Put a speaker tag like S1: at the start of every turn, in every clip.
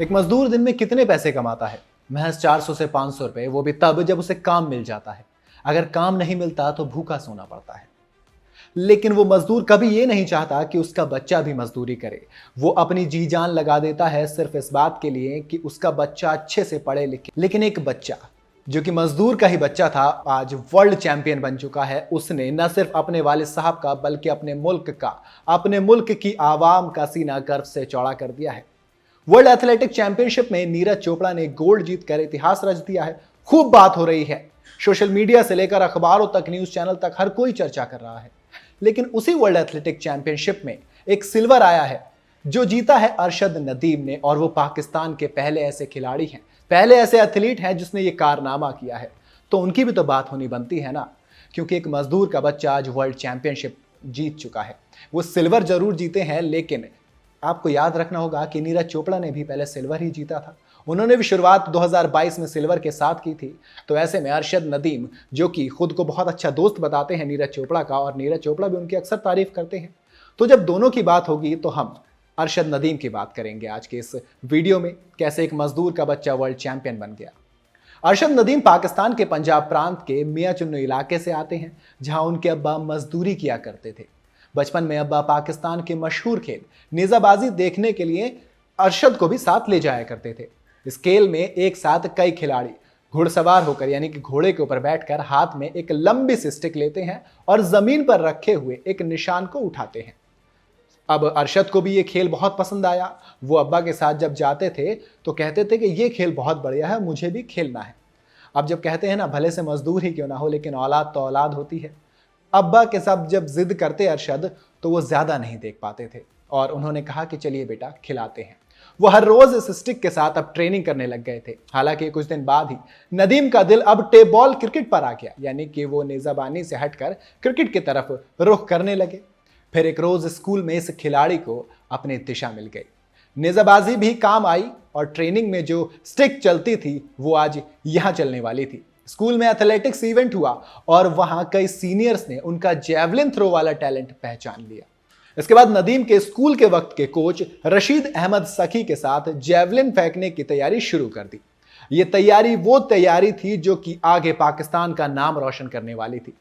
S1: एक मजदूर दिन में कितने पैसे कमाता है? महज 400 से 500 रुपए, वो भी तब जब उसे काम मिल जाता है। अगर काम नहीं मिलता तो भूखा सोना पड़ता है। लेकिन वो मजदूर कभी ये नहीं चाहता कि उसका बच्चा भी मजदूरी करे। वो अपनी जी जान लगा देता है सिर्फ इस बात के लिए कि उसका बच्चा अच्छे से पढ़े लिखे। लेकिन एक बच्चा जो कि मजदूर का ही बच्चा था, आज वर्ल्ड चैंपियन बन चुका है। उसने न सिर्फ अपने वालिद साहब का बल्कि अपने मुल्क का, अपने मुल्क की आवाम का सीना गर्व से चौड़ा कर दिया है। वर्ल्ड एथलेटिक चैंपियनशिप में नीरज चोपड़ा ने गोल्ड जीतकर इतिहास रच दिया है। खूब बात हो रही है। सोशल मीडिया से लेकर अखबारों तक, न्यूज चैनल तक हर कोई चर्चा कर रहा है। लेकिन उसी वर्ल्ड एथलेटिक चैंपियनशिप में एक सिल्वर आया है जो जीता है अरशद नदीम ने, और वो पाकिस्तान के पहले ऐसे खिलाड़ी हैं, पहले ऐसे एथलीट हैं जिसने ये कारनामा किया है। तो उनकी भी तो बात होनी बनती है ना, क्योंकि एक मजदूर का बच्चा आज वर्ल्ड चैंपियनशिप जीत चुका है। वो सिल्वर जरूर जीते हैं, लेकिन आपको याद रखना होगा कि नीरज चोपड़ा ने भी पहले सिल्वर ही जीता था। उन्होंने भी शुरुआत 2022 में सिल्वर के साथ की थी। तो ऐसे में अरशद नदीम, जो कि खुद को बहुत अच्छा दोस्त बताते हैं नीरज चोपड़ा का, और नीरज चोपड़ा भी उनकी अक्सर तारीफ करते हैं, तो जब दोनों की बात होगी तो हम अरशद नदीम की बात करेंगे आज के इस वीडियो में। कैसे एक मजदूर का बच्चा वर्ल्ड चैंपियन बन गया। अरशद नदीम पाकिस्तान के पंजाब प्रांत के मियां चुन्नू इलाके से आते हैं, जहां उनके अब्बा मजदूरी किया करते थे। बचपन में अब्बा पाकिस्तान के मशहूर खेल नेजाबाजी देखने के लिए अरशद को भी साथ ले जाया करते थे। इस खेल में एक साथ कई खिलाड़ी घुड़सवार होकर, यानी कि घोड़े के ऊपर बैठकर, हाथ में एक लंबी सी स्टिक लेते हैं और जमीन पर रखे हुए एक निशान को उठाते हैं। अब अरशद को भी ये खेल बहुत पसंद आया। वो अब्बा के साथ जब जाते थे तो कहते थे कि ये खेल बहुत बढ़िया है, मुझे भी खेलना है। अब जब कहते हैं ना, भले से मजदूर ही क्यों ना हो, लेकिन औलाद तो औलाद होती है। अब्बा के साथ जब जिद करते अरशद, तो वो ज्यादा नहीं देख पाते थे और उन्होंने कहा कि चलिए बेटा खिलाते हैं। वो हर रोज इस स्टिक के साथ अब ट्रेनिंग करने लग गए थे। हालांकि कुछ दिन बाद ही नदीम का दिल अब टेप बॉल क्रिकेट पर आ गया, यानी कि वो नेजाबानी से हटकर क्रिकेट की तरफ रुख करने लगे। फिर एक रोज स्कूल में इस खिलाड़ी को अपनी दिशा मिल गई। नेजाबाजी भी काम आई और ट्रेनिंग में जो स्टिक चलती थी वो आज यहां चलने वाली थी। स्कूल में एथलेटिक्स इवेंट हुआ और वहां कई सीनियर्स ने उनका जेवलिन थ्रो वाला टैलेंट पहचान लिया। इसके बाद नदीम के स्कूल के वक्त के कोच रशीद अहमद सखी के साथ जेवलिन फेंकने की तैयारी शुरू कर दी। ये तैयारी वो तैयारी थी जो कि आगे पाकिस्तान का नाम रोशन करने वाली थी।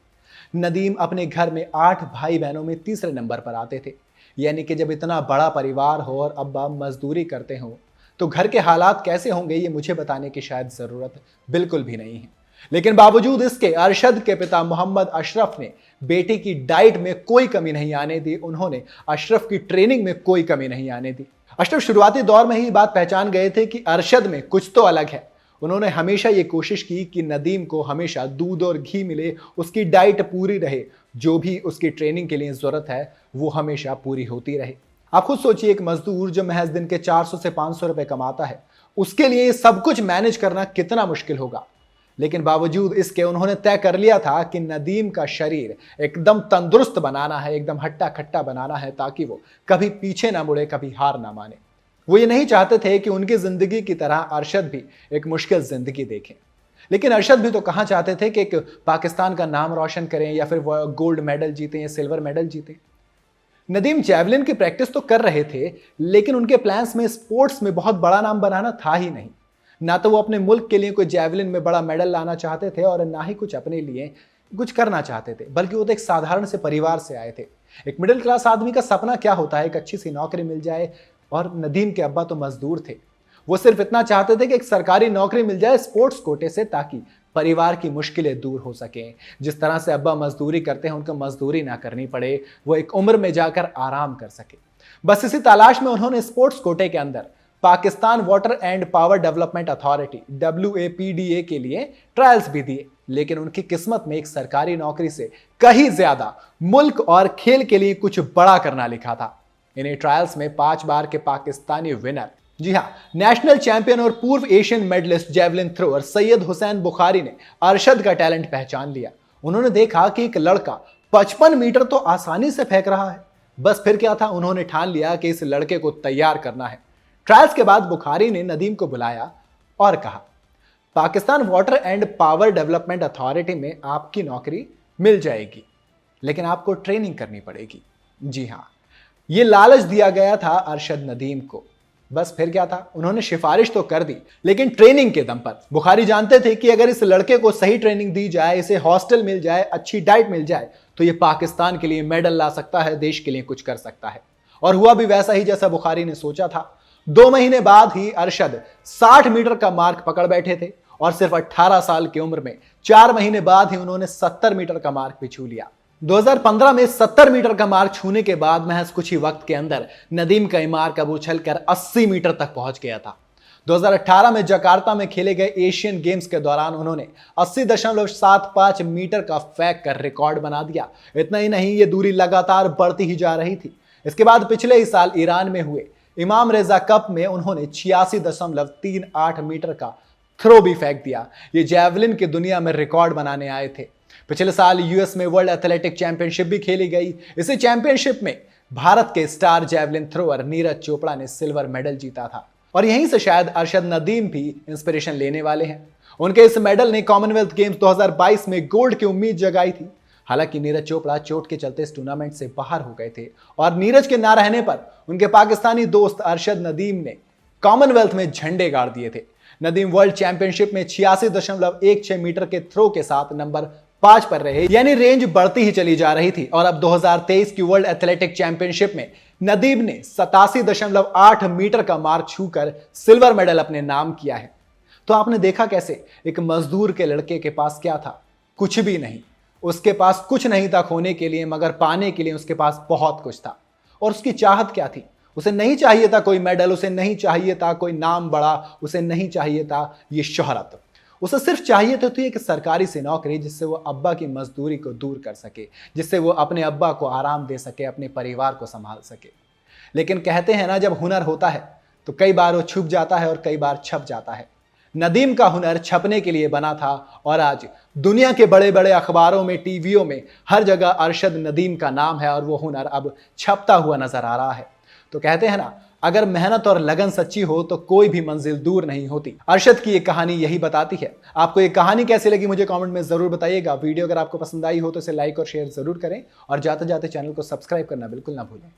S1: नदीम अपने घर में 8 भाई बहनों में तीसरे नंबर पर आते थे। यानी कि जब इतना बड़ा परिवार हो और अब्बा मजदूरी करते हो तो घर के हालात कैसे होंगे, ये मुझे बताने की शायद जरूरत बिल्कुल भी नहीं है। लेकिन बावजूद इसके अरशद के पिता मोहम्मद अशरफ ने बेटे की डाइट में कोई कमी नहीं आने दी। उन्होंने अशरफ की ट्रेनिंग में कोई कमी नहीं आने दी। अशरफ शुरुआती दौर में ही बात पहचान गए थे कि अरशद में कुछ तो अलग है। उन्होंने हमेशा ये कोशिश की कि नदीम को हमेशा दूध और घी मिले, उसकी डाइट पूरी रहे, जो भी उसकी ट्रेनिंग के लिए जरूरत है वो हमेशा पूरी होती रहे। आप खुद सोचिए, एक मजदूर जो महज दिन के 400 से 500 रुपए कमाता है, उसके लिए सब कुछ मैनेज करना कितना मुश्किल होगा। लेकिन बावजूद इसके उन्होंने तय कर लिया था कि नदीम का शरीर एकदम तंदुरुस्त बनाना है, एकदम हट्टा खट्टा बनाना है, ताकि वो कभी पीछे ना मुड़े, कभी हार ना माने। वो ये नहीं चाहते थे कि उनकी जिंदगी की तरह अरशद भी एक मुश्किल जिंदगी देखें। लेकिन अरशद भी तो कहाँ चाहते थे कि एक पाकिस्तान का नाम रोशन करें, या फिर वो गोल्ड मेडल जीतें या सिल्वर मेडल जीतें। नदीम जेवलिन की प्रैक्टिस तो कर रहे थे, लेकिन उनके प्लान्स में स्पोर्ट्स में बहुत बड़ा नाम बनाना था ही नहीं। ना तो वो अपने मुल्क के लिए कोई जेवलिन में बड़ा मेडल लाना चाहते थे और ना ही कुछ अपने लिए कुछ करना चाहते थे, बल्कि वो तो एक साधारण से परिवार से आए थे। एक मिडिल क्लास आदमी का सपना क्या होता है, एक अच्छी सी नौकरी मिल जाए। और नदीम के अब्बा तो मजदूर थे। वो सिर्फ इतना चाहते थे कि एक सरकारी नौकरी मिल जाए स्पोर्ट्स कोटे से, ताकि परिवार की मुश्किलें दूर हो सकें। जिस तरह से अब्बा मजदूरी करते हैं, उनको मजदूरी ना करनी पड़े, वो एक उम्र में जाकर आराम कर सके। बस इसी तलाश में उन्होंने स्पोर्ट्स कोटे के अंदर Pakistan water and power development authority WAPDA के लिए ट्रायल्स भी दिए। लेकिन उनकी किस्मत में एक सरकारी नौकरी से कहीं ज्यादा मुल्क और खेल के लिए कुछ बड़ा करना लिखा था। इन्हीं ट्रायल्स में 5 बार के पाकिस्तानी विनर, जी हां, नेशनल चैंपियन और पूर्व Asian medallist javelin thrower Syed Hussain Bukhari ने अरशद का टैलेंट पहचान लिया। उन्होंने देखा कि एक लड़का 55 मीटर तो आसानी से फेंक रहा है। बस फिर क्या था, उन्होंने ठान लिया कि इस लड़के को तैयार करना है। ट्रायल्स के बाद बुखारी ने नदीम को बुलाया और कहा, Pakistan water and power development authority में आपकी नौकरी मिल जाएगी, लेकिन आपको ट्रेनिंग करनी पड़ेगी। जी हां, ये लालच दिया गया था अरशद नदीम को। बस फिर क्या था, उन्होंने सिफारिश तो कर दी, लेकिन ट्रेनिंग के दम पर। बुखारी जानते थे कि अगर इस लड़के को सही ट्रेनिंग दी जाए, इसे हॉस्टल मिल जाए, अच्छी डाइट मिल जाए, तो ये पाकिस्तान के लिए मेडल ला सकता है, देश के लिए कुछ कर सकता है। और हुआ भी वैसा ही जैसा बुखारी ने सोचा था। 2 महीने बाद ही अरशद 60 मीटर का मार्क पकड़ बैठे थे और सिर्फ 18 साल की उम्र में 4 महीने बाद ही उन्होंने 70 मीटर का मार्क भी छू लिया। 2015 में 70 मीटर का मार्क छूने के बाद महज कुछ ही वक्त के अंदर नदीम का ये मार्क अब उछलकर 80 मीटर तक पहुंच गया था। 2018 में जकार्ता में खेले गए एशियन गेम्स के दौरान उन्होंने 80.75 मीटर का फेंक कर रिकॉर्ड बना दिया। इतना ही नहीं, ये दूरी लगातार बढ़ती ही जा रही थी। इसके बाद पिछले ही साल ईरान में हुए इमाम रेजा कप में उन्होंने 86.38 मीटर का थ्रो भी फेंक दिया। ये जैवलिन की दुनिया में रिकॉर्ड बनाने आए थे। पिछले साल यूएस में वर्ल्ड एथलेटिक चैंपियनशिप भी खेली गई। इसी चैंपियनशिप में भारत के star javelin thrower Neeraj Chopra ने सिल्वर मेडल जीता था। और यहीं से शायद अरशद नदीम भी इंस्पिरेशन लेने वाले हैं। उनके इस मेडल ने कॉमनवेल्थ गेम्स 2022 में गोल्ड की उम्मीद जगाई थी। हालांकि नीरज चोपड़ा चोट के चलते इस टूर्नामेंट से बाहर हो गए थे और नीरज के ना रहने पर उनके पाकिस्तानी दोस्त अरशद नदीम ने कॉमनवेल्थ में झंडे गाड़ दिए थे। नदीम वर्ल्ड चैंपियनशिप में 86.16 मीटर के थ्रो के साथ नंबर 5 पर रहे, यानी रेंज बढ़ती ही चली जा रही थी। और अब 2023 की वर्ल्ड एथलेटिक चैंपियनशिप में नदीम ने 87.8 मीटर का मार्क छूकर सिल्वर मेडल अपने नाम किया है। तो आपने देखा कैसे एक मजदूर के लड़के के पास क्या था? कुछ भी नहीं। उसके पास कुछ नहीं था खोने के लिए, मगर पाने के लिए उसके पास बहुत कुछ था। और उसकी चाहत क्या थी? उसे नहीं चाहिए था कोई मेडल, उसे नहीं चाहिए था कोई नाम बड़ा, उसे नहीं चाहिए था ये शोहरत। उसे सिर्फ चाहिए तो एक सरकारी सी नौकरी, जिससे वो अब्बा की मजदूरी को दूर कर सके, जिससे वो अपने अब्बा को आराम दे सके, अपने परिवार को संभाल सके। लेकिन कहते हैं ना, जब हुनर होता है तो कई बार वो छुप जाता है और कई बार छप जाता है। नदीम का हुनर छपने के लिए बना था और आज दुनिया के बड़े बड़े अखबारों में, टीवियों में, हर जगह अरशद नदीम का नाम है और वो हुनर अब छपता हुआ नजर आ रहा है। तो कहते हैं ना, अगर मेहनत और लगन सच्ची हो तो कोई भी मंजिल दूर नहीं होती। अरशद की ये कहानी यही बताती है। आपको ये कहानी कैसी लगी मुझे कमेंट में जरूर बताइएगा। वीडियो अगर आपको पसंद आई हो तो इसे लाइक और शेयर जरूर करें और जाते जाते चैनल को सब्सक्राइब करना बिल्कुल ना भूलें।